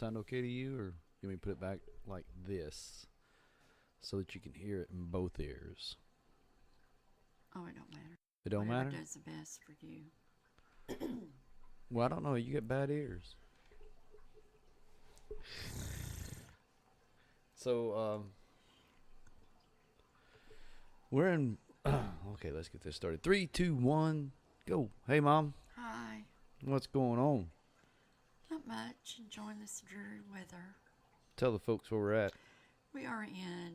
sound okay to you, or you want me to put it back like this so that you can hear it in both ears? Oh, it don't matter. It don't Whatever matter? does the best for you. Well, I don't know. You get bad ears. So, we're in. Okay, let's get this started. 3, 2, 1, go. Hey, Mom. Hi. What's going on? Not much. Enjoying this dreary weather. Tell the folks where we're at. We are in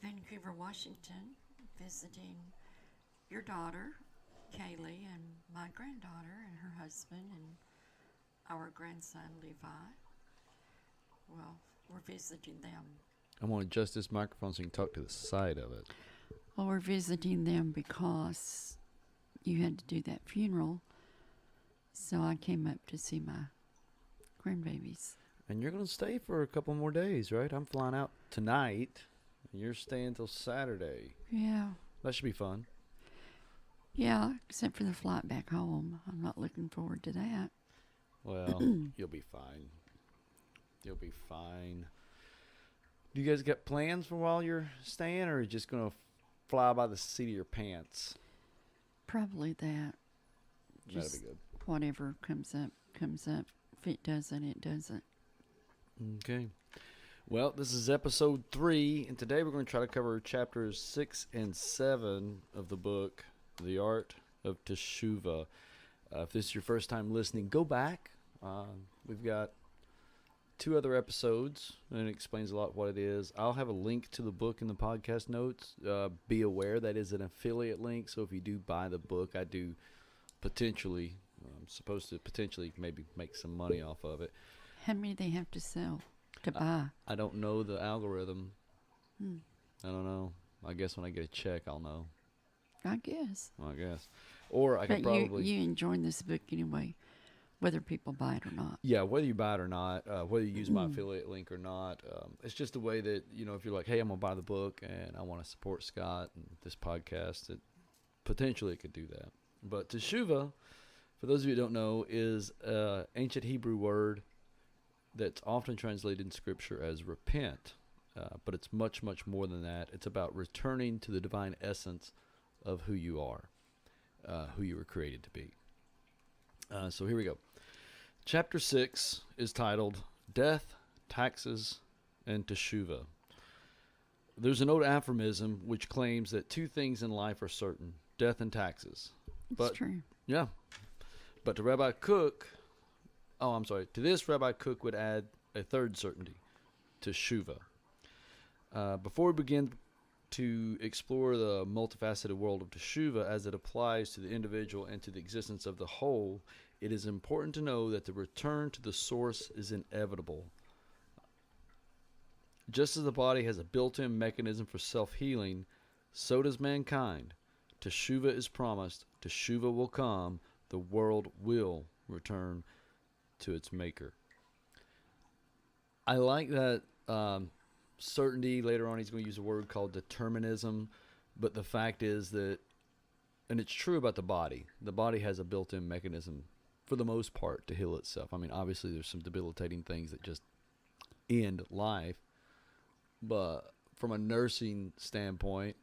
Vancouver, Washington, visiting your daughter, Kaylee, and my granddaughter and her husband and our grandson, Levi. Well, we're visiting them. I'm going to adjust this microphone so you can talk to the side of it. Well, we're visiting them because you had to do that funeral. So I came up to see my grandbabies. And you're going to stay for a couple more days, right? I'm flying out tonight, and you're staying till Saturday. Yeah. That should be fun. Yeah, except for the flight back home. I'm not looking forward to that. Well, you'll be fine. You'll be fine. Do you guys got plans for while you're staying, or are you just going to fly by the seat of your pants? Probably that. That'd be good. Whatever comes up, comes up. If it doesn't, it doesn't. Okay. Well, this is episode 3, and today we're going to try to cover chapters 6 and 7 of the book, The Art of Teshuvah. If this is your first time listening, go back. We've got 2 other episodes, and it explains a lot what it is. I'll have a link to the book in the podcast notes. Be aware that is an affiliate link, so if you do buy the book, I do potentially, I'm supposed to potentially maybe make some money off of it. How many they have to sell to buy? I don't know the algorithm. Hmm. I don't know. I guess when I get a check, I'll know. I guess. Well, I guess. Or I could But probably... you enjoying this book anyway, whether people buy it or not. Yeah, whether you buy it or not, whether you use my affiliate link or not, it's just a way that, you know, if you're like, hey, I'm going to buy the book and I want to support Scott and this podcast, potentially it could do that. But Teshuvah, for those of you who don't know, is an ancient Hebrew word that's often translated in Scripture as repent. But it's much, much more than that. It's about returning to the divine essence of who you are, who you were created to be. So here we go. Chapter 6 is titled Death, Taxes, and Teshuvah. There's an old aphorism which claims that 2 things in life are certain, death and taxes. It's true. Yeah. But to this, Rabbi Cook would add a third certainty, Teshuvah. Before we begin to explore the multifaceted world of Teshuvah as it applies to the individual and to the existence of the whole, it is important to know that the return to the source is inevitable. Just as the body has a built-in mechanism for self-healing, so does mankind. Teshuvah is promised. Teshuvah will come. The world will return to its maker. I like that certainty. Later on, he's going to use a word called determinism. But the fact is that, and it's true about the body has a built-in mechanism for the most part to heal itself. I mean, obviously there's some debilitating things that just end life. But from a nursing standpoint,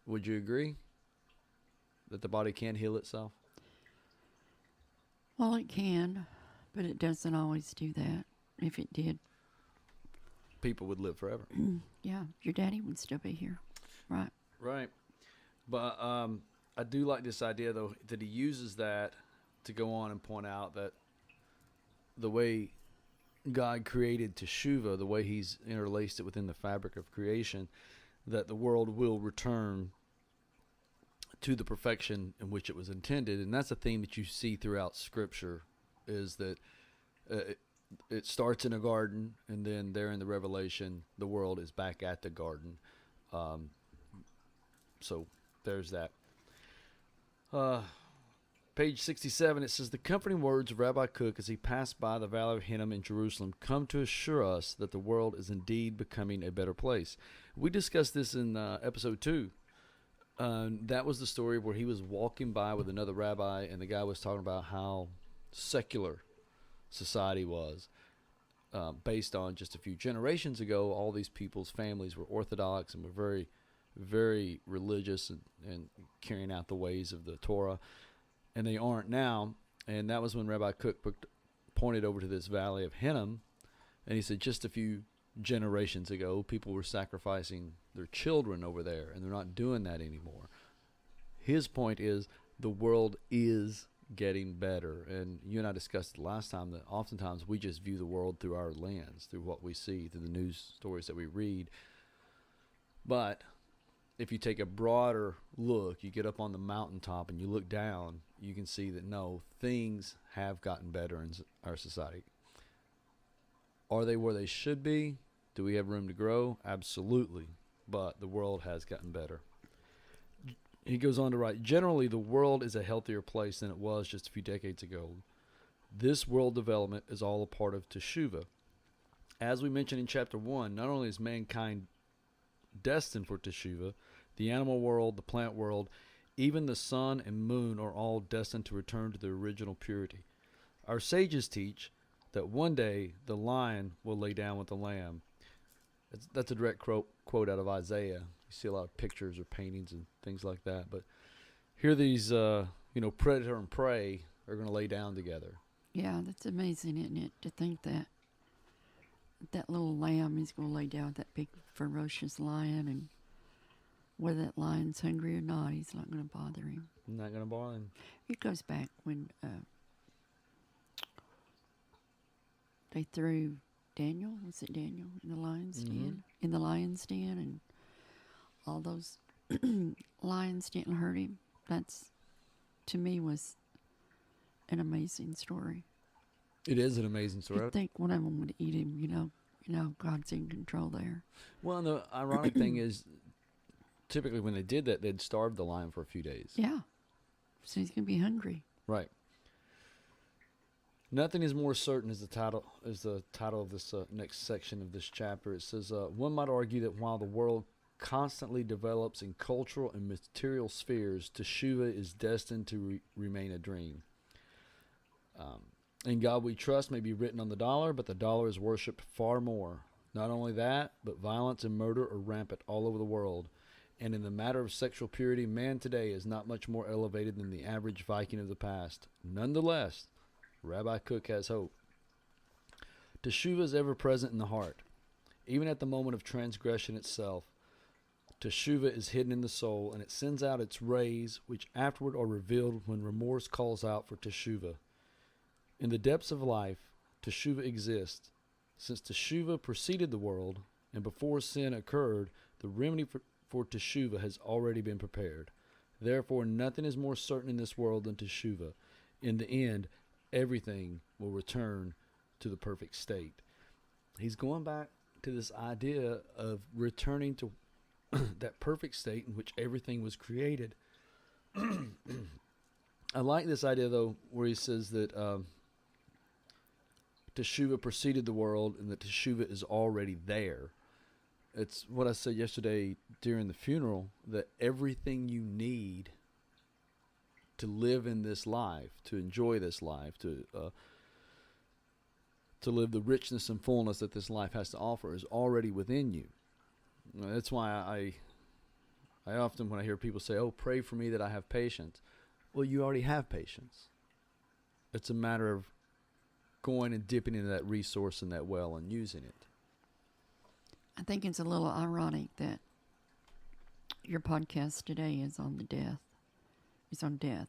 would you agree that the body can heal itself? Well, it can, but it doesn't always do that. If it did, people would live forever. yeah, your daddy would still be here, right? Right. But I do like this idea, though, that he uses that to go on and point out that the way God created Teshuvah, the way he's interlaced it within the fabric of creation, that the world will return to the perfection in which it was intended. And that's a theme that you see throughout Scripture, is that it starts in a garden, and then there in the Revelation, the world is back at the garden. So there's that. Page 67, it says, the comforting words of Rabbi Cook as he passed by the Valley of Hinnom in Jerusalem come to assure us that the world is indeed becoming a better place. We discussed this in episode 2. That was the story where he was walking by with another rabbi, and the guy was talking about how secular society was. based on just a few generations ago, all these people's families were Orthodox and were very, very religious and carrying out the ways of the Torah, and they aren't now. And that was when Rabbi Cook pointed over to this valley of Hinnom, and he said just a few generations ago, people were sacrificing their children over there, and they're not doing that anymore. His point is the world is getting better, and you and I discussed last time that oftentimes we just view the world through our lens, through what we see, through the news stories that we read. But if you take a broader look, you get up on the mountaintop and you look down, you can see that no, things have gotten better in our society. Are they where they should be? Do we have room to grow? Absolutely. But the world has gotten better. He goes on to write, generally, the world is a healthier place than it was just a few decades ago. This world development is all a part of Teshuvah. As we mentioned in chapter 1, not only is mankind destined for Teshuvah, the animal world, the plant world, even the sun and moon are all destined to return to their original purity. Our sages teach that one day the lion will lay down with the lamb. That's a direct quote out of Isaiah. You see a lot of pictures or paintings and things like that. But here these, predator and prey are going to lay down together. Yeah, that's amazing, isn't it? To think that that little lamb is going to lay down with that big ferocious lion, and whether that lion's hungry or not, he's not going to bother him. Not going to bother him. It goes back when they threw Daniel, was it Daniel, in the lion's den? In the lion's den, and all those lions didn't hurt him. That's, to me, was an amazing story. It is an amazing story. You'd think one of them would eat him, you know, God's in control there. Well, and the ironic thing is, typically when they did that, they'd starve the lion for a few days. Yeah. So he's going to be hungry. Right. Nothing is more certain is the title of this next section of this chapter. It says, one might argue that while the world constantly develops in cultural and material spheres, Teshuvah is destined to remain a dream. In God we trust may be written on the dollar, but the dollar is worshipped far more. Not only that, but violence and murder are rampant all over the world. And in the matter of sexual purity, man today is not much more elevated than the average Viking of the past. Nonetheless, Rabbi Cook has hope. Teshuvah is ever present in the heart. Even at the moment of transgression itself, Teshuvah is hidden in the soul, and it sends out its rays, which afterward are revealed when remorse calls out for Teshuvah. In the depths of life, Teshuvah exists. Since Teshuvah preceded the world, and before sin occurred, the remedy for Teshuvah has already been prepared. Therefore, nothing is more certain in this world than Teshuvah. In the end, everything will return to the perfect state. He's going back to this idea of returning to that perfect state in which everything was created. I like this idea, though, where he says that Teshuvah preceded the world and that Teshuvah is already there. It's what I said yesterday during the funeral, that everything you need to live in this life, to enjoy this life, to live the richness and fullness that this life has to offer is already within you. That's why I often, when I hear people say, oh, pray for me that I have patience. Well, you already have patience. It's a matter of going and dipping into that resource and that well and using it. I think it's a little ironic that your podcast today is on the death. It's on death,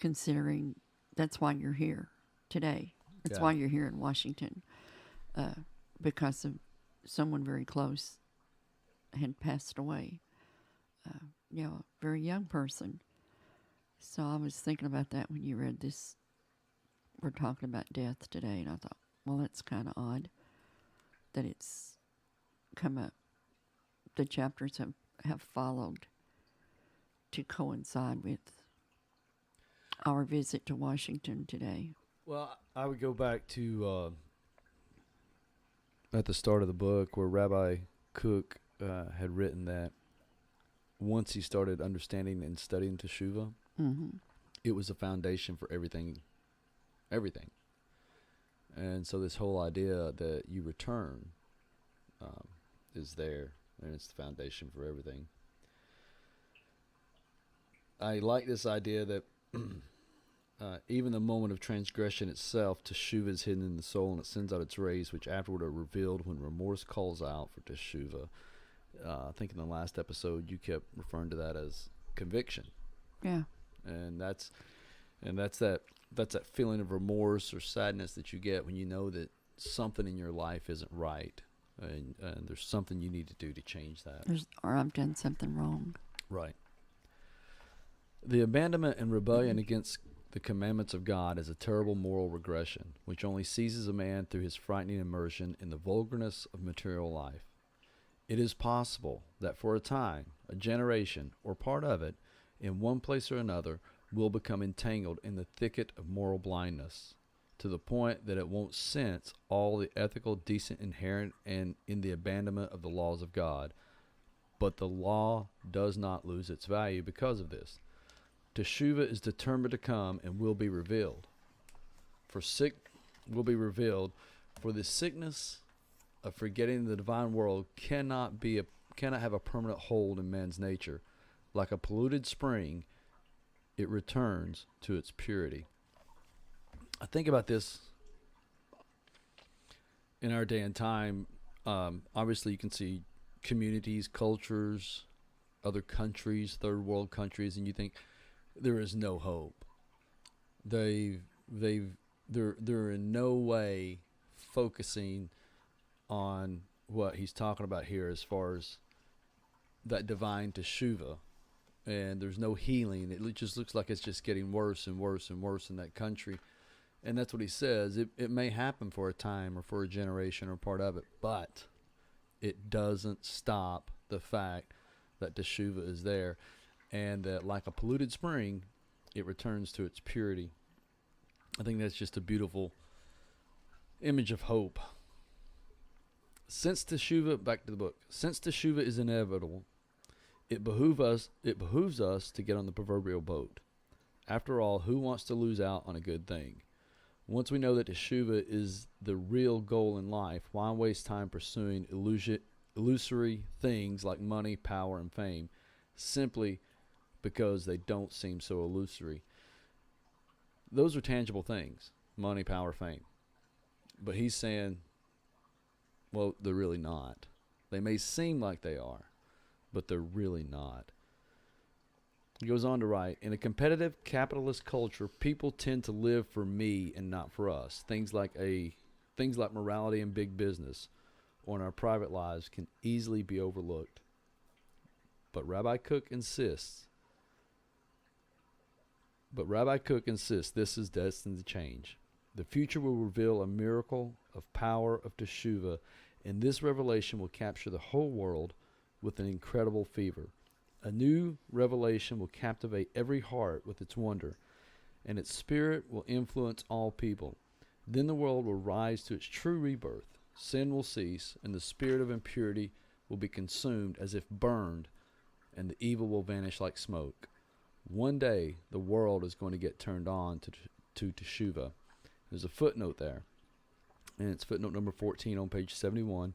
considering that's why you're here today. That's why you're here in Washington, because of someone very close had passed away. A very young person. So I was thinking about that when you read this. We're talking about death today, and I thought, well, that's kind of odd that it's come up. The chapters have followed to coincide with our visit to Washington today. Well, I would go back to at the start of the book where Rabbi Cook had written that once he started understanding and studying Teshuvah, it was a foundation for everything. And so this whole idea that you return is there, and it's the foundation for everything. I like this idea that even the moment of transgression itself, teshuva is hidden in the soul, and it sends out its rays, which afterward are revealed when remorse calls out for teshuva. I think in the last episode you kept referring to that as conviction. Yeah. And that's that feeling of remorse or sadness that you get when you know that something in your life isn't right, and there's something you need to do to change that. Or I've done something wrong. Right. The abandonment and rebellion against the commandments of God is a terrible moral regression, which only seizes a man through his frightening immersion in the vulgarness of material life. It is possible that for a time, a generation, or part of it, in one place or another, will become entangled in the thicket of moral blindness, to the point that it won't sense all the ethical, decent, inherent and in the abandonment of the laws of God. But the law does not lose its value because of this. Teshuvah is determined to come and will be revealed. For the sickness of forgetting the divine world cannot have a permanent hold in man's nature. Like a polluted spring, it returns to its purity. I think about this in our day and time. Obviously, you can see communities, cultures, other countries, third world countries, and you think there is no hope. They're in no way focusing on what he's talking about here as far as that divine teshuvah, and there's no healing. It just looks like it's just getting worse and worse and worse in that country. And that's what he says. It may happen for a time or for a generation or part of it, but it doesn't stop the fact that teshuvah is there, and that like a polluted spring, it returns to its purity. I think that's just a beautiful image of hope. Since teshuvah, back to the book, since teshuvah is inevitable, it behooves us to get on the proverbial boat. After all, who wants to lose out on a good thing? Once we know that teshuvah is the real goal in life, why waste time pursuing illusory things like money, power, and fame, simply because they don't seem so illusory? Those are tangible things, money, power, fame. But he's saying, well, they're really not. They may seem like they are, but they're really not. He goes on to write, in a competitive capitalist culture, people tend to live for me and not for us. Things like morality and big business or in our private lives can easily be overlooked. But Rabbi Cook insists this is destined to change. The future will reveal a miracle of power of teshuvah, and this revelation will capture the whole world with an incredible fever. A new revelation will captivate every heart with its wonder, and its spirit will influence all people. Then the world will rise to its true rebirth. Sin will cease, and the spirit of impurity will be consumed as if burned, and the evil will vanish like smoke. One day, the world is going to get turned on to teshuvah. There's a footnote there, and it's footnote number 14 on page 71.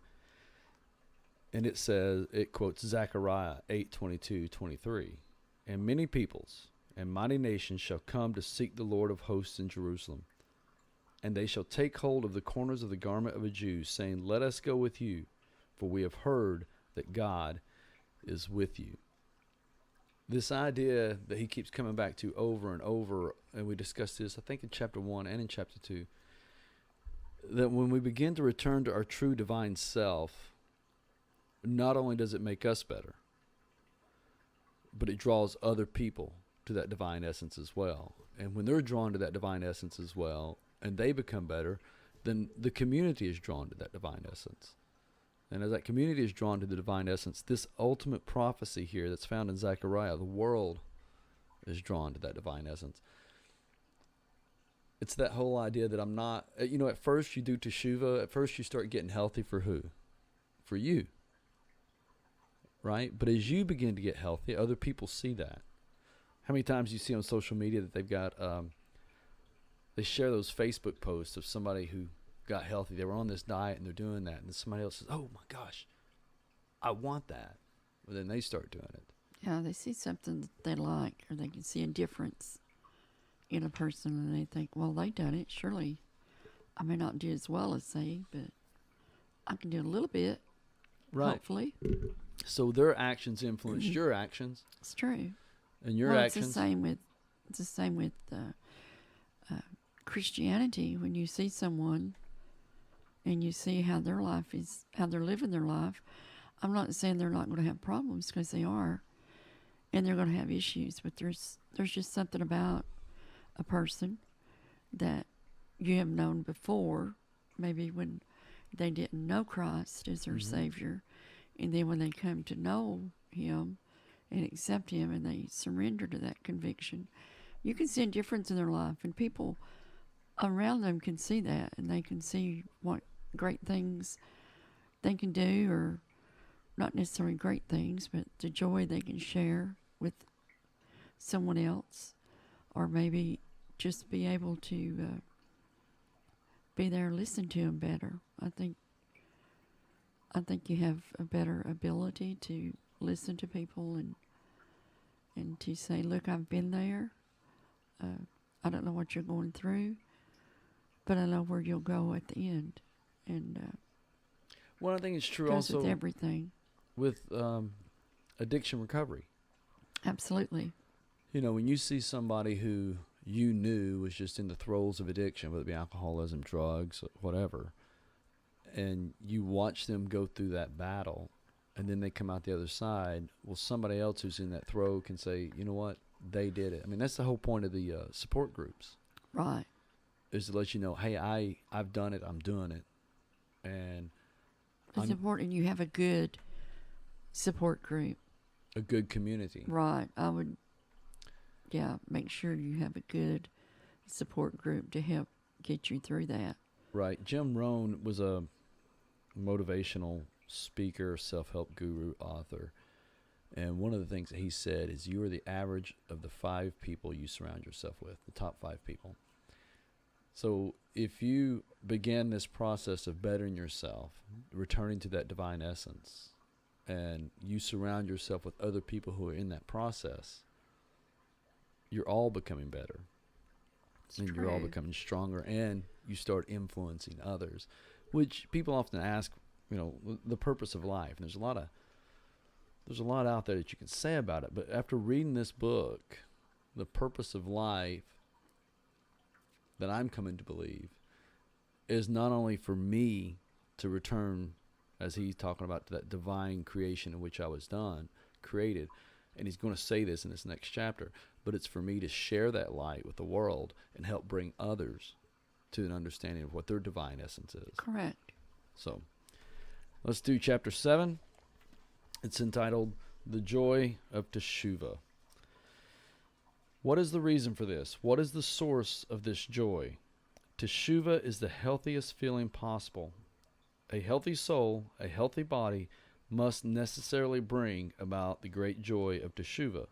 And it quotes Zechariah 8:22-23. And many peoples and mighty nations shall come to seek the Lord of hosts in Jerusalem. And they shall take hold of the corners of the garment of a Jew, saying, let us go with you, for we have heard that God is with you. This idea that he keeps coming back to over and over, and we discussed this, I think, in chapter 1 and in chapter 2, that when we begin to return to our true divine self, not only does it make us better, but it draws other people to that divine essence as well. And when they're drawn to that divine essence as well, and they become better, then the community is drawn to that divine essence. And as that community is drawn to the divine essence, this ultimate prophecy here that's found in Zechariah, the world is drawn to that divine essence. It's that whole idea that I'm not, at first you do teshuvah, at first you start getting healthy for who? For you. Right? But as you begin to get healthy, other people see that. How many times you see on social media that they've got, they share those Facebook posts of somebody who got healthy. They were on this diet and they're doing that. And then somebody else says, oh my gosh, I want that. Well, then they start doing it. Yeah, they see something that they like, or they can see a difference in a person, and they think, well, they done it. Surely I may not do as well as they, but I can do a little bit, Right. hopefully. So their actions influence your actions. It's true. And your well, actions. It's the same with Christianity. When you see someone and you see how their life is, how they're living their life, I'm not saying they're not going to have problems, because they are, and they're going to have issues. But there's just something about a person that you have known before, maybe when they didn't know Christ as their Savior, and then when they come to know Him and accept Him and they surrender to that conviction, you can see a difference in their life, and people around them can see that, and they can see what great things they can do, or not necessarily great things, but the joy they can share with someone else, or maybe just be able to be there and listen to them better. I think you have a better ability to listen to people and to say, look, I've been there. I don't know what you're going through, but I know where you'll go at the end. And Well, I think it's true goes also with everything. with addiction recovery. Absolutely. You know, when you see somebody who you knew was just in the throes of addiction, whether it be alcoholism, drugs, whatever, and you watch them go through that battle, and then they come out the other side, well, somebody else who's in that throw can say, you know what, they did it. I mean, that's the whole point of the support groups. Right. Is to let you know, hey, I've done it, I'm doing it. And It's important you have a good support group. a good community. Right. I would, make sure you have a good support group to help get you through that. Right. Jim Rohn was a motivational speaker, self-help guru, author. And one of the things that he said is you are the average of the 5 people you surround yourself with, the top 5 people. So if you begin this process of bettering yourself, returning to that divine essence, and you surround yourself with other people who are in that process, you're all becoming better. And you're all becoming stronger, and you start influencing others, which people often ask, you know, the purpose of life. And there's a lot out there that you can say about it, but after reading this book, the purpose of life that I'm coming to believe is not only for me to return, as he's talking about, to that divine creation in which I was created, and he's going to say this in this next chapter, but it's for me to share that light with the world and help bring others to an understanding of what their divine essence is. Correct. So let's do chapter 7. It's entitled The Joy of Teshuvah. What is the reason for this? What is the source of this joy? Teshuvah is the healthiest feeling possible. A healthy soul, a healthy body, must necessarily bring about the great joy of Teshuvah,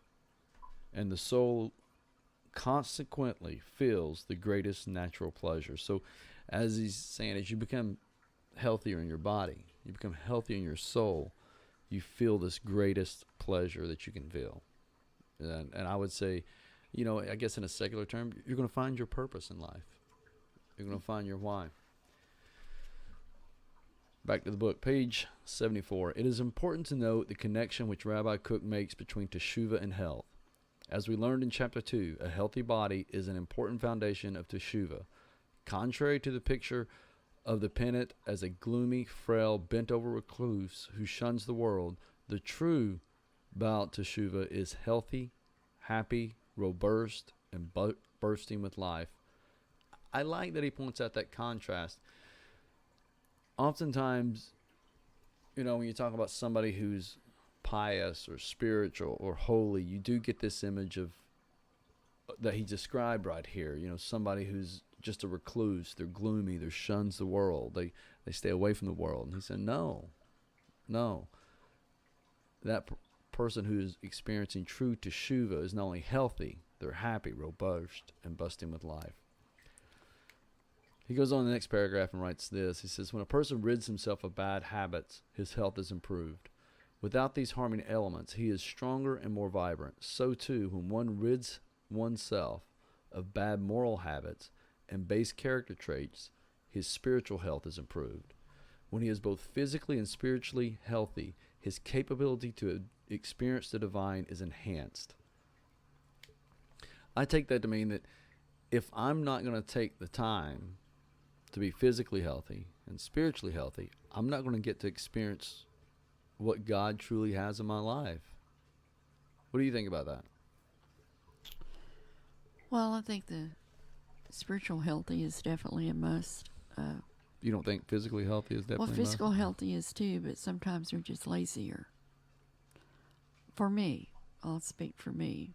and the soul consequently feels the greatest natural pleasure. So, as he's saying, as you become healthier in your body, you become healthier in your soul, you feel this greatest pleasure that you can feel. And I would say, you know, I guess in a secular term, you're going to find your purpose in life. You're going to find your why. Back to the book, page 74. It is important to note the connection which Rabbi Cook makes between Teshuvah and health. As we learned in chapter 2, a healthy body is an important foundation of Teshuvah. Contrary to the picture of the penitent as a gloomy, frail, bent-over recluse who shuns the world, the true Baal Teshuvah is healthy, happy, robust, and bursting with life. I like that he points out that contrast. Oftentimes, you know, when you talk about somebody who's pious or spiritual or holy, you do get this image of that he described right here. You know, somebody who's just a recluse, they're gloomy, they shuns the world, they stay away from the world. And he said, no. That person who is experiencing true teshuvah is not only healthy, they're happy, robust, and busting with life. He goes on in the next paragraph and writes this. He says, when a person rids himself of bad habits, his health is improved. Without these harming elements, he is stronger and more vibrant. So too, when one rids oneself of bad moral habits and base character traits, his spiritual health is improved. When he is both physically and spiritually healthy, his capability to experience the divine is enhanced. I take that to mean that if I'm not going to take the time to be physically healthy and spiritually healthy, I'm not going to get to experience what God truly has in my life. What do you think about that? Well, I think the spiritual healthy is definitely a must. You don't think physically healthy is definitely Well, physical healthy is too, but sometimes they're just lazier. For me, I'll speak for me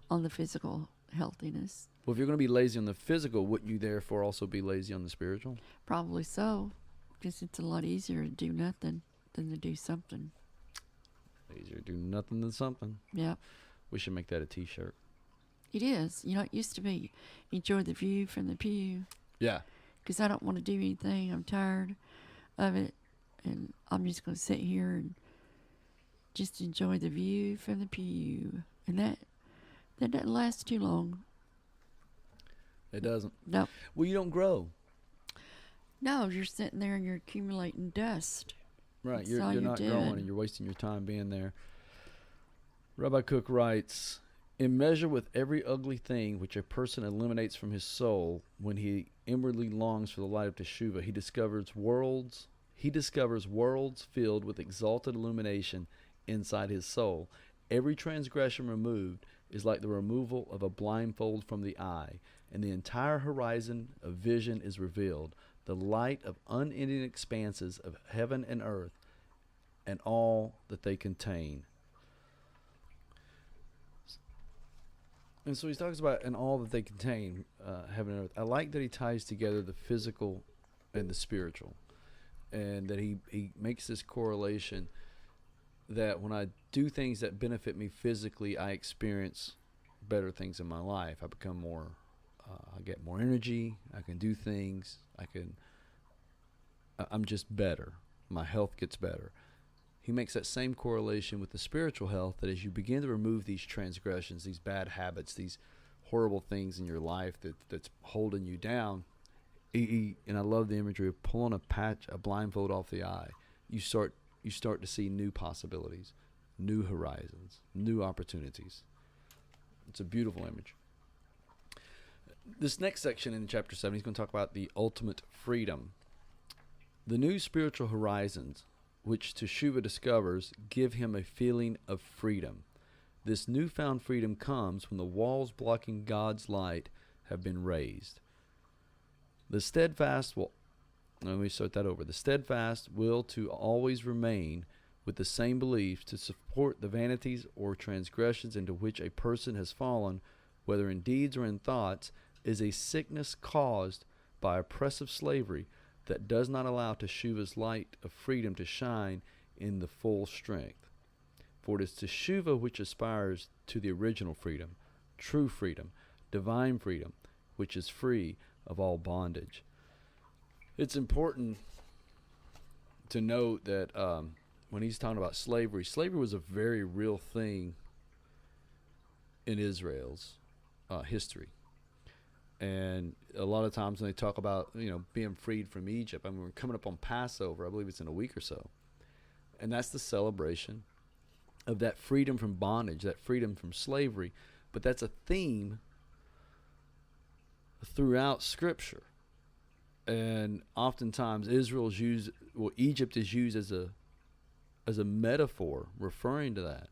on the physical healthiness. Well, if you're going to be lazy on the physical, wouldn't you therefore also be lazy on the spiritual? Probably so, because it's a lot easier to do nothing than to do something. Easier to do nothing than something. Yeah. We should make that a t-shirt. It is. You know, it used to be enjoy the view from the pew. Yeah. Because I don't want to do anything. I'm tired of it. And I'm just going to sit here and just enjoy the view from the pew. And that doesn't last too long. It doesn't. No. Well, you don't grow. No, you're sitting there and you're accumulating dust. Right. That's You're all not doing. growing and you're wasting your time being there. Rabbi Cook writes, in measure with every ugly thing which a person eliminates from his soul, when he inwardly longs for the light of Teshuvah, he discovers worlds filled with exalted illumination inside his soul. Every transgression removed is like the removal of a blindfold from the eye, and the entire horizon of vision is revealed, the light of unending expanses of heaven and earth, and all that they contain. And so he talks about and all that they contain, heaven and earth. I like that he ties together the physical and the spiritual, and that he makes this correlation that when I do things that benefit me physically, I experience better things in my life. I become more, I get more energy. I can do things. I'm just better. My health gets better. He makes that same correlation with the spiritual health, that as you begin to remove these transgressions, these bad habits, these horrible things in your life that's holding you down, and I love the imagery of pulling a blindfold off the eye. You start to see new possibilities, new horizons, new opportunities. It's a beautiful image. This next section in chapter 7, he's going to talk about the ultimate freedom. The new spiritual horizons which Teshuvah discovers give him a feeling of freedom. This newfound freedom comes when the walls blocking God's light have been raised. The steadfast will to always remain with the same beliefs to support the vanities or transgressions into which a person has fallen, whether in deeds or in thoughts, is a sickness caused by oppressive slavery that does not allow Teshuvah's light of freedom to shine in the full strength. For it is Teshuvah which aspires to the original freedom, true freedom, divine freedom, which is free of all bondage. It's important to note that when he's talking about slavery was a very real thing in Israel's history. And a lot of times when they talk about, being freed from Egypt, we're coming up on Passover. I believe it's in a week or so. And that's the celebration of that freedom from bondage, that freedom from slavery. But that's a theme throughout Scripture. And oftentimes Egypt is used as a metaphor referring to that.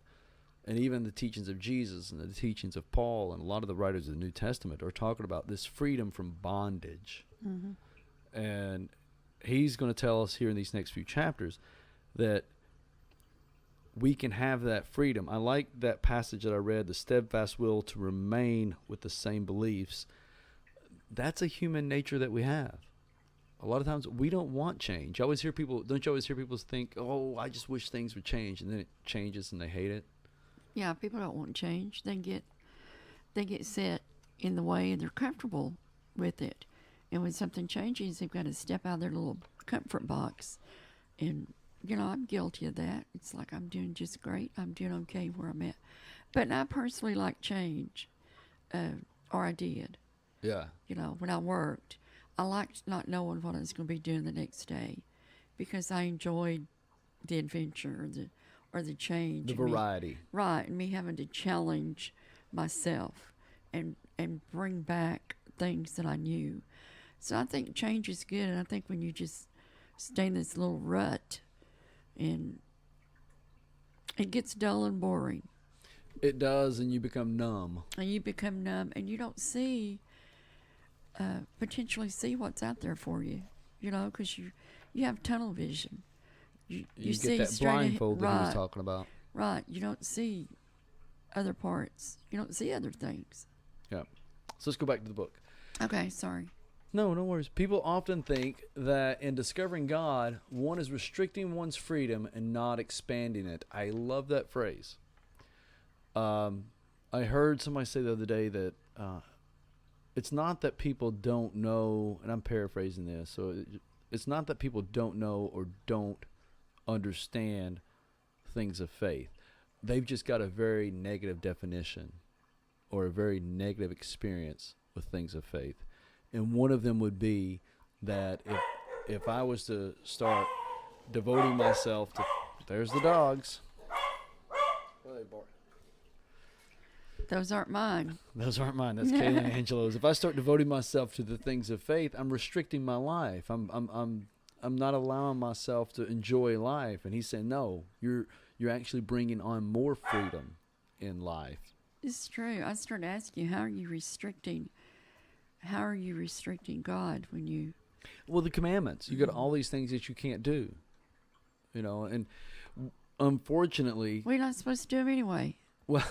And even the teachings of Jesus and the teachings of Paul and a lot of the writers of the New Testament are talking about this freedom from bondage. Mm-hmm. And he's going to tell us here in these next few chapters that we can have that freedom. I like that passage that I read, the steadfast will to remain with the same beliefs. That's a human nature that we have. A lot of times we don't want change. Don't you always hear people think, oh, I just wish things would change, and then it changes and they hate it? Yeah, people don't want change. They get set in the way and they're comfortable with it. And when something changes, they've got to step out of their little comfort box. And, I'm guilty of that. It's like I'm doing just great. I'm doing okay where I'm at. But I personally like change, or I did. Yeah. When I worked, I liked not knowing what I was going to be doing the next day because I enjoyed the adventure or the change. The variety. Right, and me having to challenge myself and bring back things that I knew. So I think change is good, and I think when you just stay in this little rut, and it gets dull and boring. It does, and you become numb. And you don't see, potentially see what's out there for you, because you have tunnel vision. You see get that straight blindfold ahead. that he was talking about. Right, you don't see other parts. You don't see other things. Yeah. So let's go back to the book. Okay, sorry. No worries. People often think that in discovering God, one is restricting one's freedom and not expanding it. I love that phrase. I heard somebody say the other day that it's not that people don't know, and I'm paraphrasing this, so it's not that people don't know or don't understand things of faith. They've just got a very negative definition or a very negative experience with things of faith. And one of them would be that if I was to start devoting myself to, there's the dogs. What are they barking? Those aren't mine. Those aren't mine. That's Kayla and Angelo's. If I start devoting myself to the things of faith, I'm restricting my life. I'm not allowing myself to enjoy life. And he's saying, no, you're actually bringing on more freedom in life. It's true. I started asking you, how are you restricting God when you... Well, the commandments. You got all these things that you can't do. And unfortunately... We're not supposed to do them anyway. Well,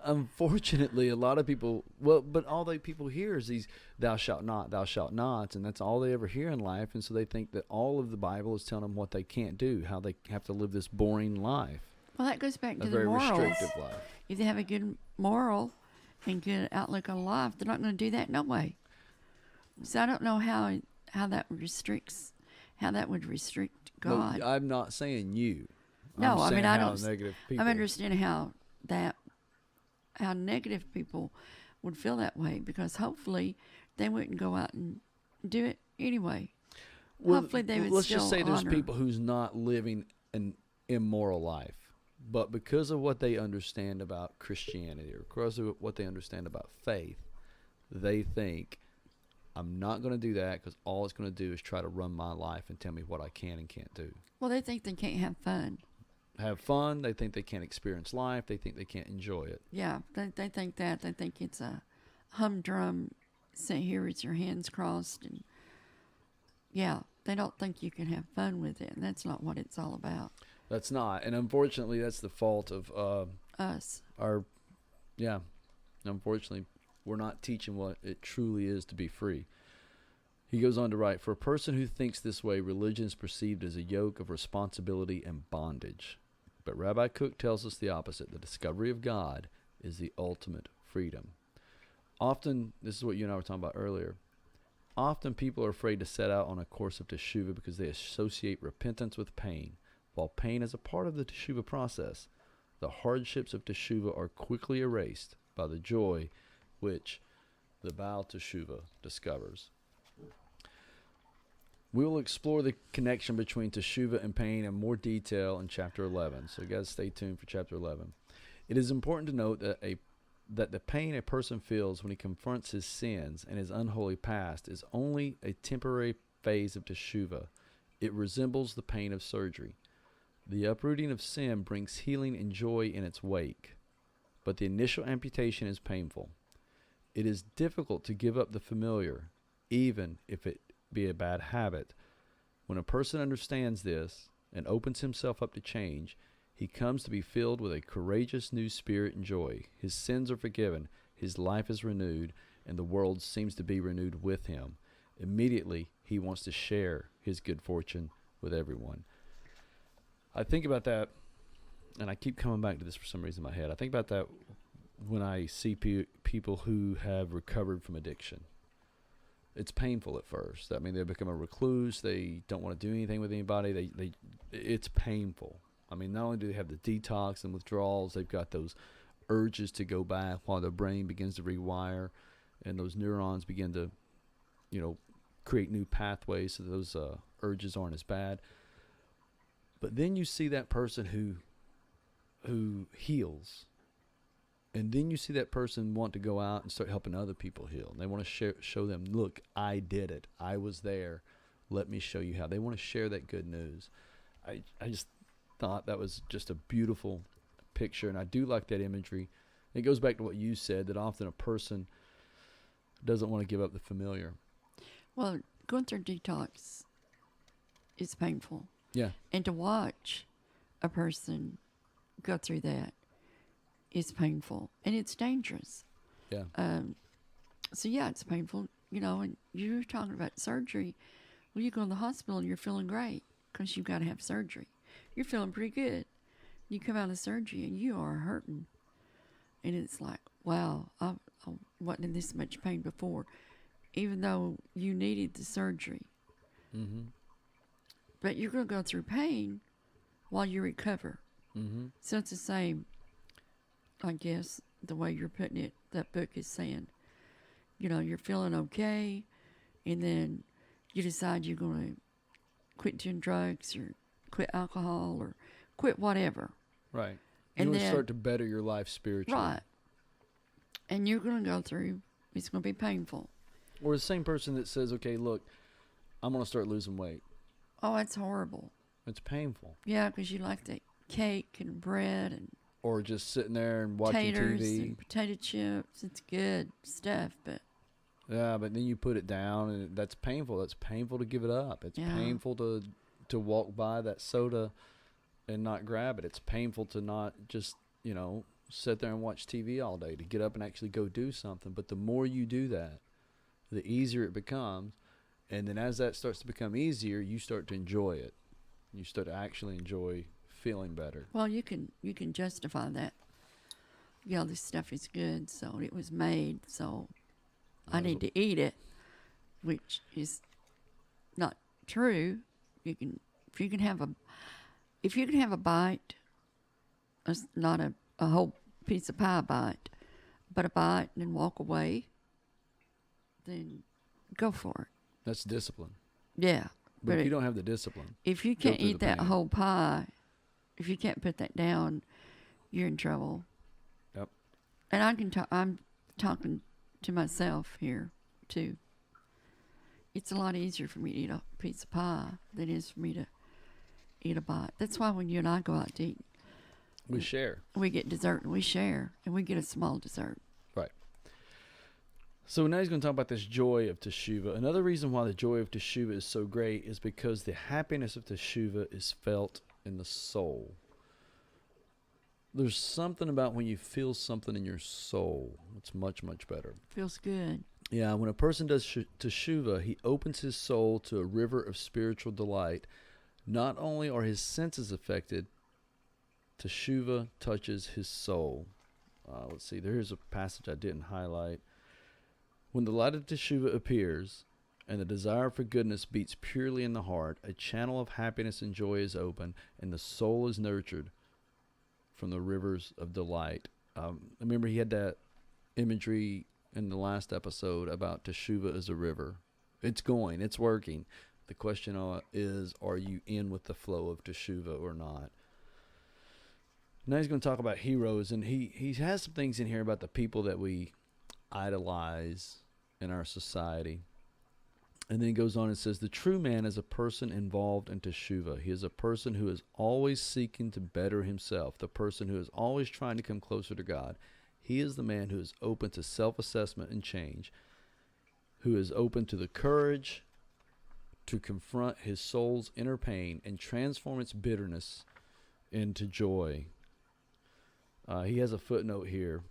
unfortunately, a lot of people... but all people hear is these thou shalt not, and that's all they ever hear in life, and so they think that all of the Bible is telling them what they can't do, how they have to live this boring life. Well, that goes back to the very morals. Restrictive life. If they have a good moral and good outlook on life, they're not going to do that no way. So I don't know how that restricts, how that would restrict God. No, I'm not saying you. No, I'm saying I how don't. Negative people. I understand how negative people would feel that way, because hopefully they wouldn't go out and do it anyway. Well, hopefully they would let's still just say there's honor. people who's not living an immoral life, but because of what they understand about Christianity or because of what they understand about faith, they think, I'm not going to do that because all it's going to do is try to run my life and tell me what I can and can't do. Well, they think they can't have fun. They think they can't experience life. They think they can't enjoy it. Yeah, they think that. They think it's a humdrum, say here it's your hands crossed. And yeah, they don't think you can have fun with it. And that's not what it's all about. That's not. And unfortunately, that's the fault of us. Unfortunately, we're not teaching what it truly is to be free. He goes on to write, for a person who thinks this way, religion is perceived as a yoke of responsibility and bondage. But Rabbi Cook tells us the opposite. The discovery of God is the ultimate freedom. Often, this is what you and I were talking about earlier, often people are afraid to set out on a course of teshuvah because they associate repentance with pain. While pain is a part of the teshuvah process, the hardships of teshuvah are quickly erased by the joy which the Baal Teshuvah discovers. We will explore the connection between teshuvah and pain in more detail in chapter 11. So, guys, stay tuned for chapter 11. It is important to note that the pain a person feels when he confronts his sins and his unholy past is only a temporary phase of teshuvah. It resembles the pain of surgery. The uprooting of sin brings healing and joy in its wake, but the initial amputation is painful. It is difficult to give up the familiar, even if it be a bad habit. When a person understands this and opens himself up to change, he comes to be filled with a courageous new spirit and joy. His sins are forgiven, his life is renewed, and the world seems to be renewed with him. Immediately, he wants to share his good fortune with everyone. I think about that, and I keep coming back to this for some reason in my head. I think about that when I see people who have recovered from addiction. it's painful at first. I mean, they become a recluse. They don't want to do anything with anybody. It's painful. I mean, not only do they have the detox and withdrawals, they've got those urges to go back while their brain begins to rewire, and those neurons begin to, create new pathways so those urges aren't as bad. But then you see that person who heals, and then you see that person want to go out and start helping other people heal. And they want to show them, look, I did it. I was there. Let me show you how. They want to share that good news. I just thought that was just a beautiful picture, and I do like that imagery. It goes back to what you said, that often a person doesn't want to give up the familiar. Well, going through detox is painful. Yeah. And to watch a person go through that is painful. And it's dangerous. Yeah. So, yeah, it's painful. And you're talking about surgery. Well, you go in the hospital and you're feeling great because you've got to have surgery. You're feeling pretty good. You come out of surgery and you are hurting. And it's like, wow, I wasn't in this much pain before, even though you needed the surgery. Mm-hmm. But you're going to go through pain while you recover. Mm-hmm. So it's the same, I guess, the way you're putting it, that book is saying. You're feeling okay, and then you decide you're going to quit doing drugs or quit alcohol or quit whatever. Right. And You want to then, start to better your life spiritually. right. And you're going to go through, it's going to be painful. Or the same person that says, okay, look, I'm going to start losing weight. Oh, it's horrible. It's painful. Yeah, because you like the cake and bread and Or just sitting there and watching taters TV. and potato chips. It's good stuff, but Yeah, but then you put it down, and that's painful. That's painful to give it up. It's Yeah. painful to walk by that soda and not grab it. It's painful to not just, sit there and watch TV all day, to get up and actually go do something. But the more you do that, the easier it becomes. And then as that starts to become easier, you start to enjoy it. You start to actually enjoy feeling better. well, you can justify that. Yeah, this stuff is good, so it was made, so I need to eat it, which is not true. If you can have a bite, not a whole piece of pie bite, but a bite and then walk away, then go for it. That's discipline. Yeah. But if you don't have the discipline, if you go can't through eat the that pain. whole pie, if you can't put that down, you're in trouble. Yep. And I'm talking to myself here too. It's a lot easier for me to eat a piece of pie than it is for me to eat a bite. That's why when you and I go out to eat, we share. we get dessert and we share, and we get a small dessert. Right. So now he's going to talk about this joy of Teshuvah. Another reason why the joy of Teshuvah is so great is because the happiness of Teshuvah is felt in the soul. There's something about when you feel something in your soul. It's much, much better. Feels good. Yeah, when a person does Teshuvah, he opens his soul to a river of spiritual delight. Not only are his senses affected, Teshuvah touches his soul. Let's see, there's a passage I didn't highlight. When the light of Teshuvah appears, and the desire for goodness beats purely in the heart, a channel of happiness and joy is open, and the soul is nurtured from the rivers of delight. Remember, he had that imagery in the last episode about Teshuvah as a river. It's going, it's working. The question is, are you in with the flow of Teshuvah or not? Now he's going to talk about heroes, and he has some things in here about the people that we idolize in our society. And then he goes on and says, the true man is a person involved in Teshuvah. He is a person who is always seeking to better himself, the person who is always trying to come closer to God. He is the man who is open to self-assessment and change, who is open to the courage to confront his soul's inner pain and transform its bitterness into joy. He has a footnote here.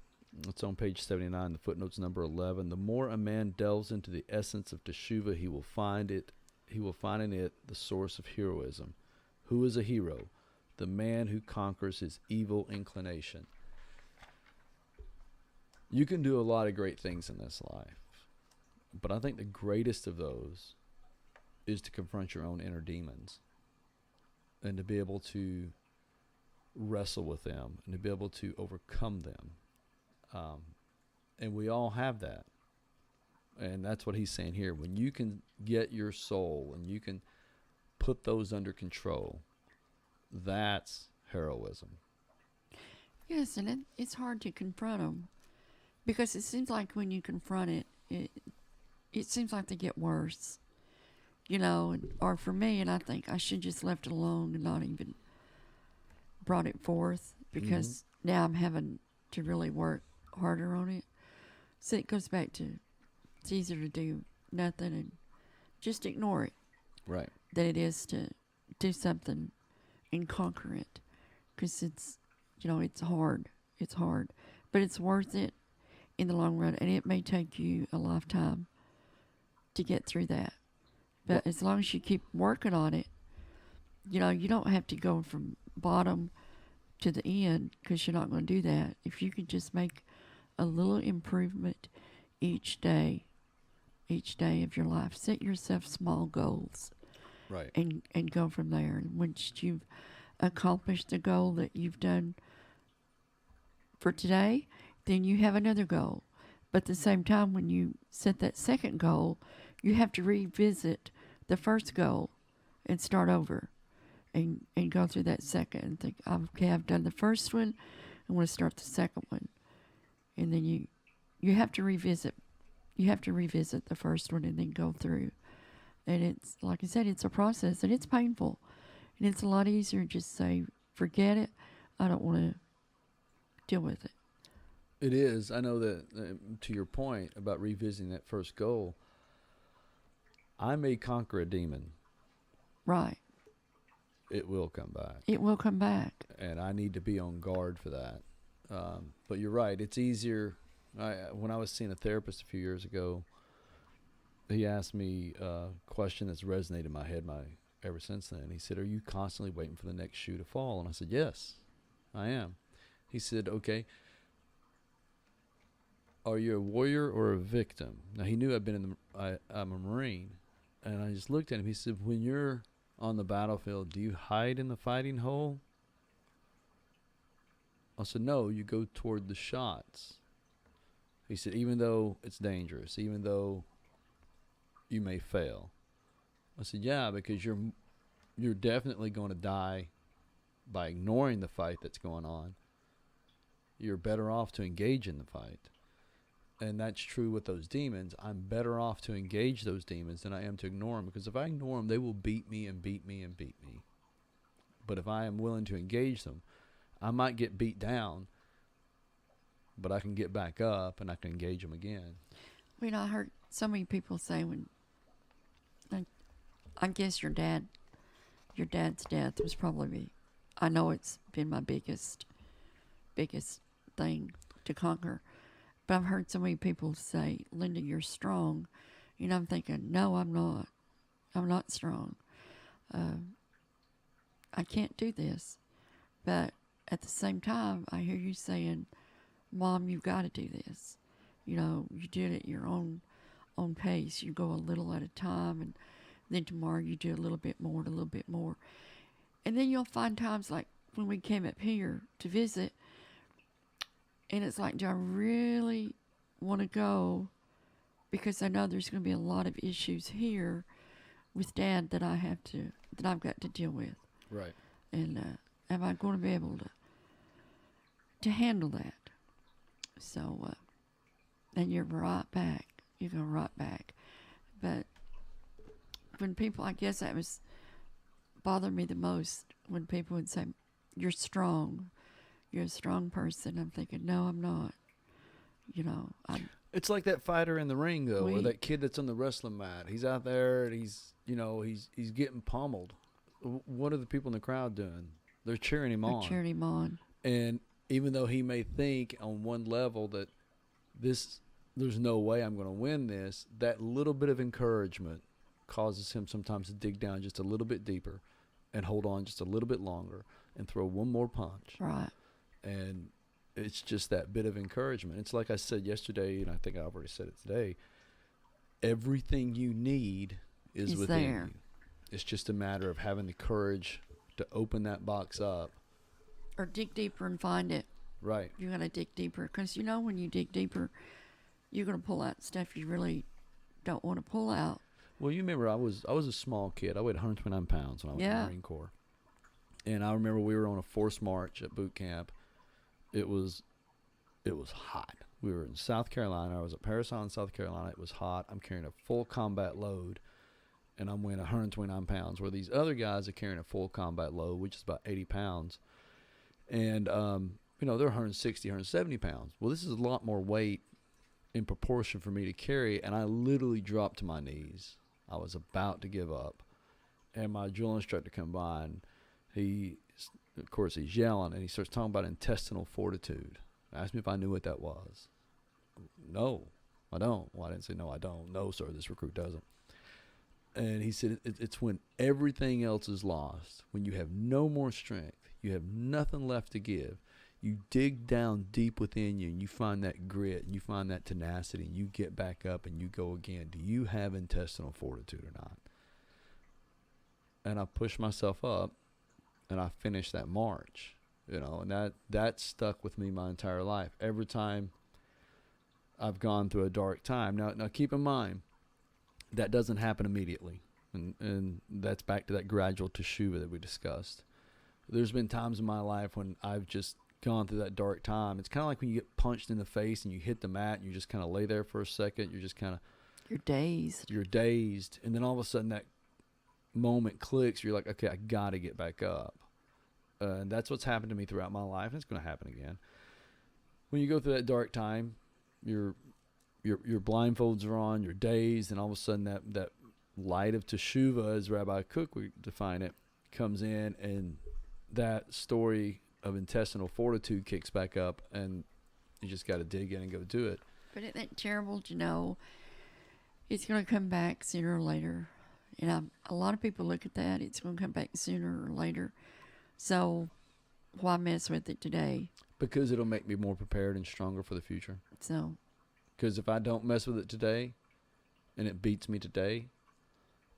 It's on page 79. The footnote's number 11. The more a man delves into the essence of Teshuvah, he will find in it the source of heroism. Who is a hero? The man who conquers his evil inclination. You can do a lot of great things in this life, But I think the greatest of those is to confront your own inner demons and to be able to wrestle with them and to be able to overcome them. And we all have that. And that's what he's saying here. When you can get your soul and you can put those under control, that's heroism. Yes, and it's hard to confront them because it seems like when you confront it seems like they get worse, you know, or for me, and I think I should just left it alone and not even brought it forth because now I'm having to really work harder on it. So it goes back to it's easier to do nothing and just ignore it. Right. Than it is to do something and conquer it because it's, you know, it's hard. It's hard. But it's worth it in the long run, and it may take you a lifetime to get through that. But as long as you keep working on it, you know, you don't have to go from bottom to the end because you're not going to do that. If you could just make a little improvement each day of your life, set yourself small goals. Right. And go from there. And once you've accomplished the goal that you've done for today, then you have another goal. But at the same time, when you set that second goal, you have to revisit the first goal and start over and go through that second and think, okay, I've done the first one, I want to start the second one. And then you have to revisit the first one and then go through. And it's, like I said, it's a process, and it's painful. And it's a lot easier to just say, forget it. I don't want to deal with it. It is. I know that, to your point about revisiting that first goal, I may conquer a demon. Right. It will come back. It will come back. And I need to be on guard for that. But you're right. It's easier. When I was seeing a therapist a few years ago, he asked me a question that's resonated in my head ever since then. He said, are you constantly waiting for the next shoe to fall? And I said, yes, I am. He said, okay, are you a warrior or a victim? Now, he knew I'm a Marine. And I just looked at him. He said, when you're on the battlefield, do you hide in the fighting hole? I said, no, you go toward the shots. He said, even though it's dangerous, even though you may fail. I said, yeah, because you're definitely going to die by ignoring the fight that's going on. You're better off to engage in the fight. And that's true with those demons. I'm better off to engage those demons than I am to ignore them, because if I ignore them, they will beat me and beat me and beat me. But if I am willing to engage them, I might get beat down, but I can get back up and I can engage them again. You know, I heard so many people say I guess your dad's death was probably, I know it's been my biggest thing to conquer. But I've heard so many people say, Linda, you're strong. You know, I'm thinking, no, I'm not. I'm not strong. I can't do this. But at the same time, I hear you saying, Mom, you've got to do this. You know, you do it at your own pace. You go a little at a time, and then tomorrow you do a little bit more and a little bit more. And then you'll find times like when we came up here to visit, and it's like, do I really want to go? Because I know there's going to be a lot of issues here with Dad that I've got to deal with. Right. And am I going to be able to handle that? So, and you're right back. You go right back. But when people, I guess that was bothered me the most, when people would say, you're strong. You're a strong person. I'm thinking, no, I'm not. You know, it's like that fighter in the ring, though, or that kid that's on the wrestling mat. He's out there and he's getting pummeled. What are the people in the crowd doing? They're cheering him on. Cheering him on. And even though he may think on one level that there's no way I'm going to win this, that little bit of encouragement causes him sometimes to dig down just a little bit deeper and hold on just a little bit longer and throw one more punch. Right. And it's just that bit of encouragement. It's like I said yesterday, and I think I already said it today. everything you need is It's within there. you. It's just a matter of having the courage to open that box up. Or dig deeper and find it. Right. You got to dig deeper. Because when you dig deeper, you're going to pull out stuff you really don't want to pull out. Well, you remember I was a small kid. I weighed 129 pounds when I was in the Marine Corps. And I remember we were on a forced march at boot camp. It was hot. We were in South Carolina. I was at Paris Island, South Carolina. It was hot. I'm carrying a full combat load, and I'm weighing 129 pounds, where these other guys are carrying a full combat load, which is about 80 pounds. And, they're 160, 170 pounds. Well, this is a lot more weight in proportion for me to carry, and I literally dropped to my knees. I was about to give up, and my drill instructor come by, and of course, he's yelling, and he starts talking about intestinal fortitude. Asked me if I knew what that was. No, I don't. Well, I didn't say no, I don't. No, sir, this recruit doesn't. And he said it's when everything else is lost, when you have no more strength, you have nothing left to give. You dig down deep within you, and you find that grit, and you find that tenacity, and you get back up, and you go again. Do you have intestinal fortitude or not? And I pushed myself up, and I finished that march. And that stuck with me my entire life. Every time I've gone through a dark time. Now keep in mind, that doesn't happen immediately. And that's back to that gradual teshuva that we discussed. There's been times in my life when I've just gone through that dark time. It's kind of like when you get punched in the face and you hit the mat and you just kind of lay there for a second. You're just kind of... You're dazed. You're dazed. And then all of a sudden that moment clicks. You're like, okay, I got to get back up. And that's what's happened to me throughout my life, and it's going to happen again. When you go through that dark time, your blindfolds are on, you're dazed, and all of a sudden that light of teshuva, as Rabbi Cook would define it, comes in, and that story of intestinal fortitude kicks back up, and you just got to dig in and go do it. But isn't that terrible to know it's going to come back sooner or later? A lot of people look at that. It's going to come back sooner or later. So why mess with it today? Because it'll make me more prepared and stronger for the future. So, because if I don't mess with it today, and it beats me today,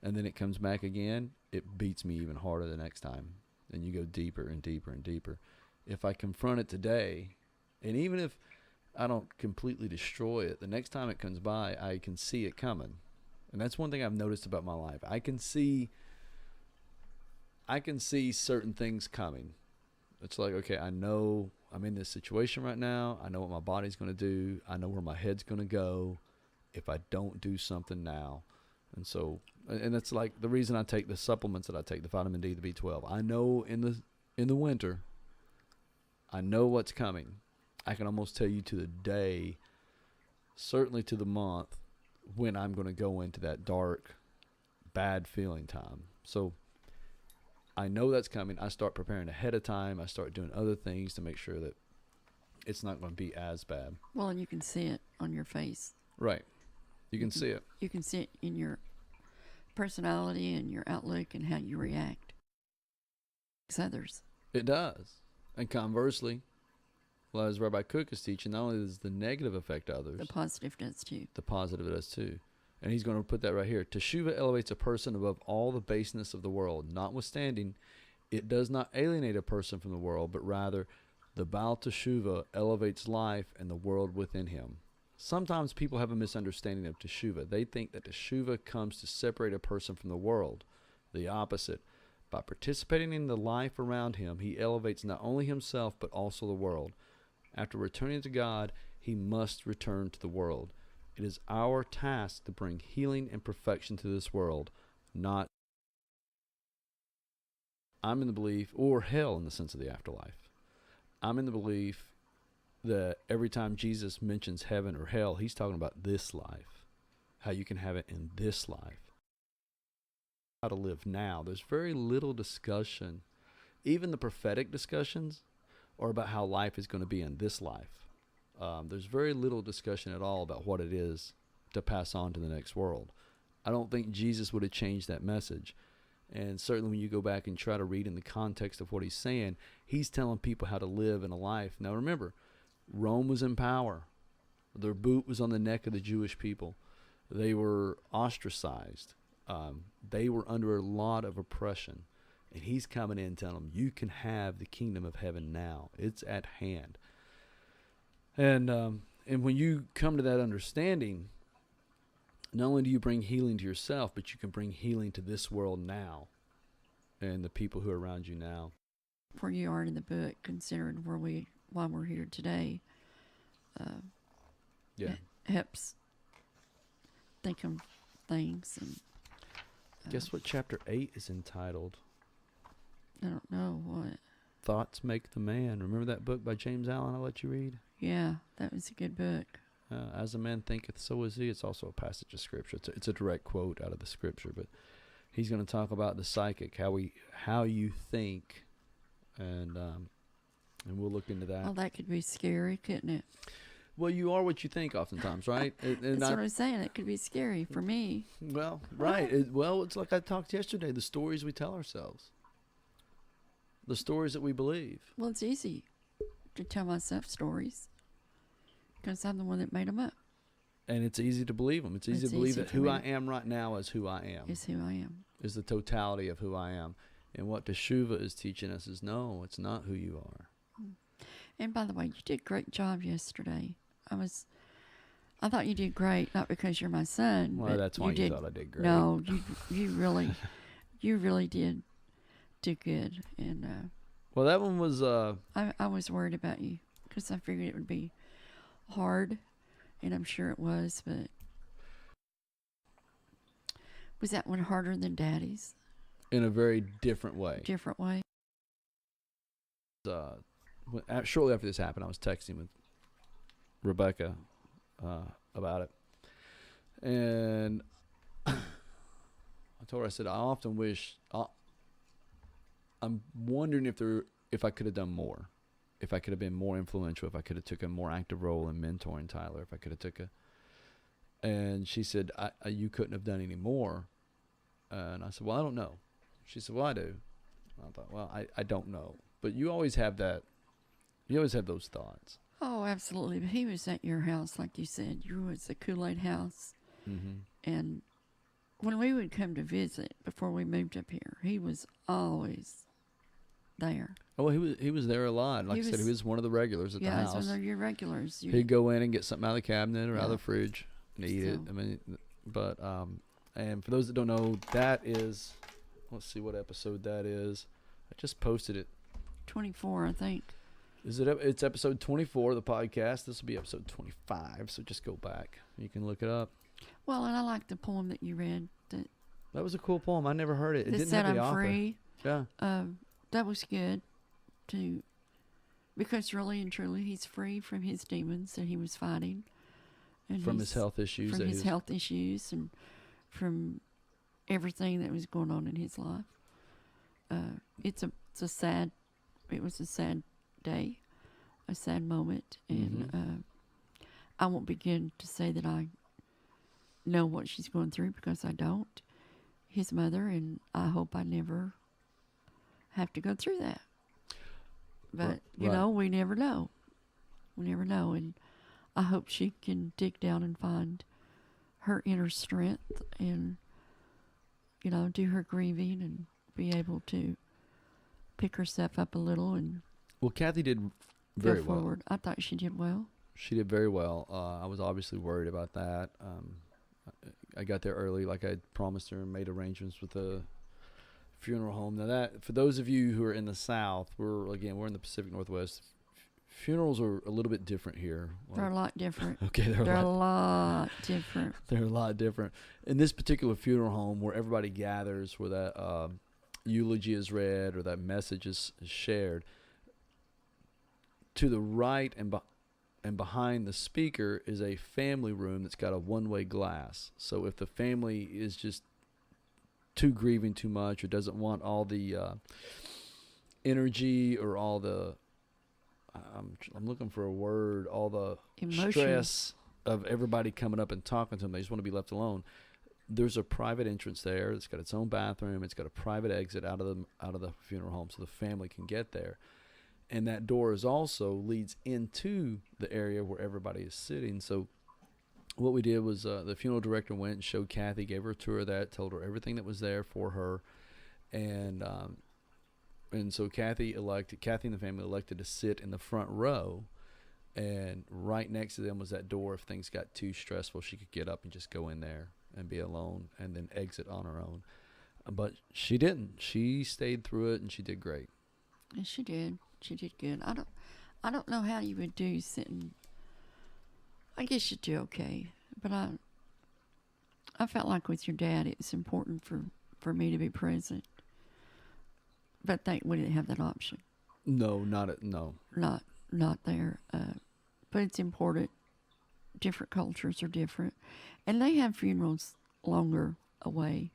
and then it comes back again, it beats me even harder the next time. And you go deeper and deeper and deeper. If I confront it today, and even if I don't completely destroy it, the next time it comes by, I can see it coming. And that's one thing I've noticed about my life. I can see certain things coming. It's like, okay, I know I'm in this situation right now. I know what my body's going to do. I know where my head's going to go if I don't do something now. And so, and that's like the reason I take the supplements that I take, the vitamin D, the B12. I know in the winter, I know what's coming. I can almost tell you to the day, certainly to the month, when I'm going to go into that dark, bad feeling time. So I know that's coming. I start preparing ahead of time. I start doing other things to make sure that it's not going to be as bad. Well, and you can see it on your face. Right. You can see it. You can see it in your personality and your outlook and how you react to others. It does. And conversely, well, as Rabbi Cook is teaching, not only does the negative affect others, the positive does too. The positive does too. And he's going to put that right here. Teshuva elevates a person above all the baseness of the world. Notwithstanding, it does not alienate a person from the world, but rather the Baal Teshuva elevates life and the world within him. Sometimes people have a misunderstanding of Teshuva. They think that Teshuva comes to separate a person from the world. The opposite. By participating in the life around him, he elevates not only himself, but also the world. After returning to God, he must return to the world. It is our task to bring healing and perfection to this world, not I'm in the belief, or hell in the sense of the afterlife. I'm in the belief that every time Jesus mentions heaven or hell, he's talking about this life, how you can have it in this life, how to live now. There's very little discussion. Even the prophetic discussions are about how life is going to be in this life. There's very little discussion at all about what it is to pass on to the next world. I don't think Jesus would have changed that message. And certainly when you go back and try to read in the context of what he's saying, he's telling people how to live in a life. Now remember, Rome was in power. Their boot was on the neck of the Jewish people. They were ostracized. They were under a lot of oppression. And he's coming in telling them, you can have the kingdom of heaven now. It's at hand. And when you come to that understanding, not only do you bring healing to yourself, but you can bring healing to this world now and the people who are around you now. Where you are in the book, considering why we're here today, helps think of things. And guess what chapter 8 is entitled? I don't know what. Thoughts Make the Man. Remember that book by James Allen I let you read? Yeah, that was a good book. As a man thinketh, so is he. It's also a passage of scripture. It's a direct quote out of the scripture, but he's going to talk about the psychic, how you think, and we'll look into that. Oh, that could be scary, couldn't it? Well, you are what you think oftentimes, right? That's what I'm saying. It could be scary for me. Well, right. It's like I talked yesterday, the stories we tell ourselves. The stories that we believe. Well, it's easy to tell myself stories because I'm the one that made them up. And it's easy to believe them. It's easy to believe that who I am right now is who I am. Is who I am. Is the totality of who I am. And what Teshuvah is teaching us is, no, it's not who you are. And by the way, you did a great job yesterday. I thought you did great, not because you're my son. Well, but that's why you thought I did great. No, you really did do good. And well, that one was. I was worried about you because I figured it would be hard, and I'm sure it was. But was that one harder than Daddy's? In a very different way. Different way. Shortly after this happened, I was texting with Rebecca about it, and I told her, I said, I often wish. I'm wondering if I could have done more, if I could have been more influential, if I could have took a more active role in mentoring Tyler, if I could have took a. And she said, you couldn't have done any more. And I said, well, I don't know. She said, well, I do. And I thought, well, I don't know. But you always have that. You always have those thoughts. Oh, absolutely. But he was at your house, like you said. You was the Kool-Aid house. Mm-hmm. And when we would come to visit before we moved up here, he was always there. Oh, he was there a lot. Like I said, he was one of the regulars at the house. Yeah, one of your regulars. He'd go in and get something out of the cabinet or out of the fridge and eat it. I mean, but and for those that don't know, that is, let's see what episode that is. I just posted it. 24, I think. It's episode 24 of the podcast. This will be episode 25, so just go back. You can look it up. Well, and I like the poem that you read. That was a cool poem. I never heard it. It didn't said have the I'm author. free. Yeah. That was good, because really and truly he's free from his demons that he was fighting. And from his health issues. From his health issues and from everything that was going on in his life. It was a sad day, a sad moment, and I won't begin to say that I know what she's going through because I don't. His mother, and I hope I never have to go through that. But, you know, we never know. We never know, and I hope she can dig down and find her inner strength and, you know, do her grieving and be able to pick herself up a little and Kathy did very go forward. I thought she did well. She did very well. I was obviously worried about that. I got there early, like I promised her, and made arrangements with the funeral home. Now, that for those of you who are in the South, we're in the Pacific Northwest. Funerals are a little bit different here. They're a lot different. Okay, they're a lot different. They're a lot different. In this particular funeral home, where everybody gathers, where that eulogy is read or that message is shared, to the right and behind the speaker is a family room that's got a one-way glass. So if the family is just too grieving too much or doesn't want all the energy or all the I'm looking for a word, all the emotion, stress of everybody coming up and talking to them, they just want to be left alone. There's a private entrance there. It's got its own bathroom. It's got a private exit out of the funeral home so the family can get there. And that door is also leads into the area where everybody is sitting. So what we did was the funeral director went and showed Kathy, gave her a tour of that, told her everything that was there for her, and so Kathy and the family elected to sit in the front row, and right next to them was that door. If things got too stressful, she could get up and just go in there and be alone, and then exit on her own. But she didn't. She stayed through it, and she did great. And she did. She did good. I don't know how you would do sitting. I guess you'd do okay, but I felt like with your dad, it was important for me to be present. But we didn't have that option. No. Not there. But it's important. Different cultures are different, and they have funerals longer away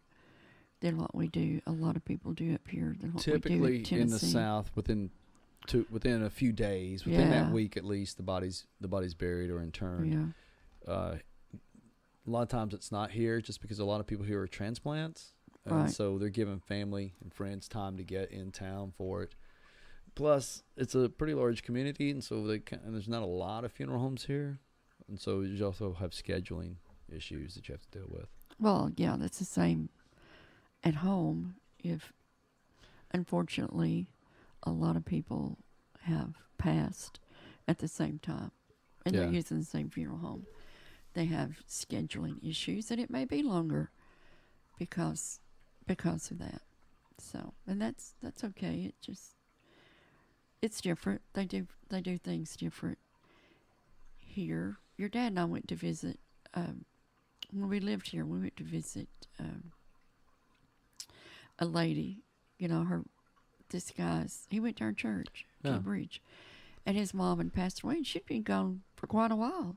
than what we do. A lot of people do up here than what Typically we do in Tennessee. in the South, within a few days, within that week at least, the body's buried or interned. Yeah. A lot of times it's not here, just because a lot of people here are transplants, and Right. so they're giving family and friends time to get in town for it. Plus, it's a pretty large community, and so and there's not a lot of funeral homes here, and so you also have scheduling issues that you have to deal with. Well, yeah, that's the same at home. If, unfortunately, a lot of people have passed at the same time, and they're Yeah. using the same funeral home, they have scheduling issues, and it may be longer because of that. So, and that's okay. It's different. They do things different here. Your dad and I went to visit when we lived here. We went to visit a lady. You know, he went to our church, Yeah. Bridge, and his mom had passed away, and she'd been gone for quite a while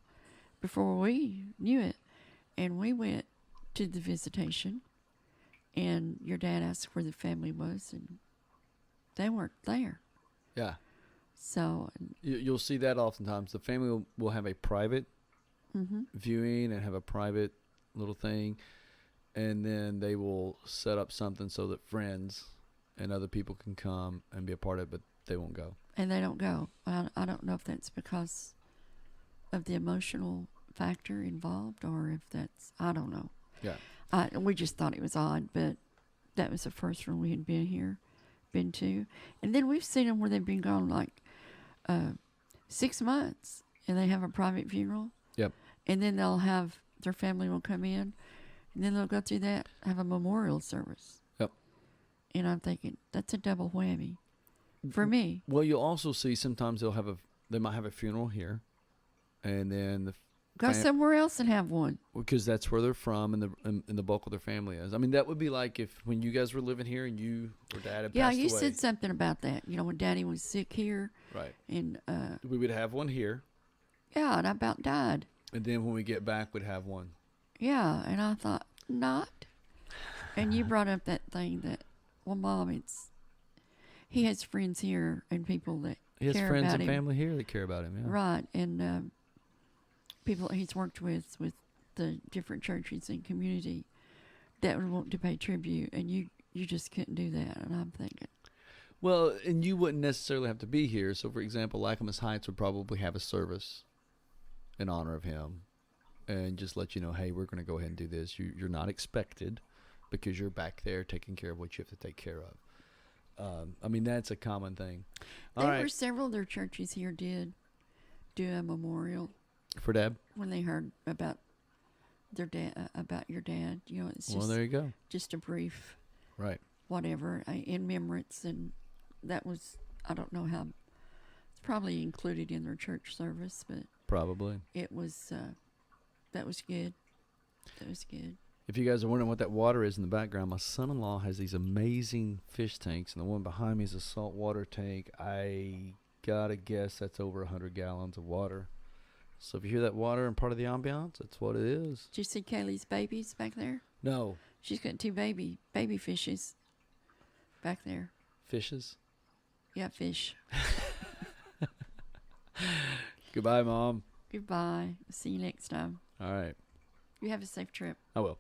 before we knew it. And we went to the visitation, and your dad asked where the family was, and they weren't there. Yeah. So, You'll see that oftentimes. The family will have a private viewing and have a private little thing, and then they will set up something so that friends and other people can come and be a part of it, but they won't go. and they don't go. I don't know if that's because of the emotional factor involved, or if that's, I don't know. Yeah. We just thought it was odd, but that was the first one we had been to. And then we've seen them where they've been gone like 6 months, and they have a private funeral. Yep. And then their family will come in, and then they'll go through that, have a memorial service. Yep. And I'm thinking, that's a double whammy for me. Well, you'll also see sometimes they might have a funeral here, and then Go somewhere else and have one. because that's where they're from, and the bulk of their family is. I mean, that would be like when you guys were living here and you or Dad had Yeah, passed you away. said something about that. You know, when Daddy was sick here, Right. and We would have one here, yeah, and I about died. and then when we get back, we'd have one. Yeah, and I thought, not. And you brought up that thing that, well, Mom, he has friends here and people that He has care friends about and him. family here that care about him. Yeah. Right, and people he's worked with the different churches and community that would want to pay tribute, and you just couldn't do that. And I'm thinking, Well, and you wouldn't necessarily have to be here. So, for example, Lacamas Heights would probably have a service in honor of him, and just let you know, hey, we're going to go ahead and do this. You're not expected, because you're back there taking care of what you have to take care of. I mean, that's a common thing. All there right, were several of their churches here did do a memorial for Dad. when they heard about their dad, about your dad. You know, it's Well, there you go. just a brief Right. whatever in remembrance, and that was, I don't know how, it's probably included in their church service, but Probably. it was that was good. That was good. If you guys are wondering what that water is in the background, my son-in-law has these amazing fish tanks, and the one behind me is a saltwater tank. I gotta guess that's over 100 gallons of water. So if you hear that water and part of the ambiance, that's what it is. Did you see Kaylee's babies back there? No. She's got two baby fishes back there. Fishes? Yeah, fish. Goodbye, Mom. Goodbye. See you next time. All right. You have a safe trip. I will.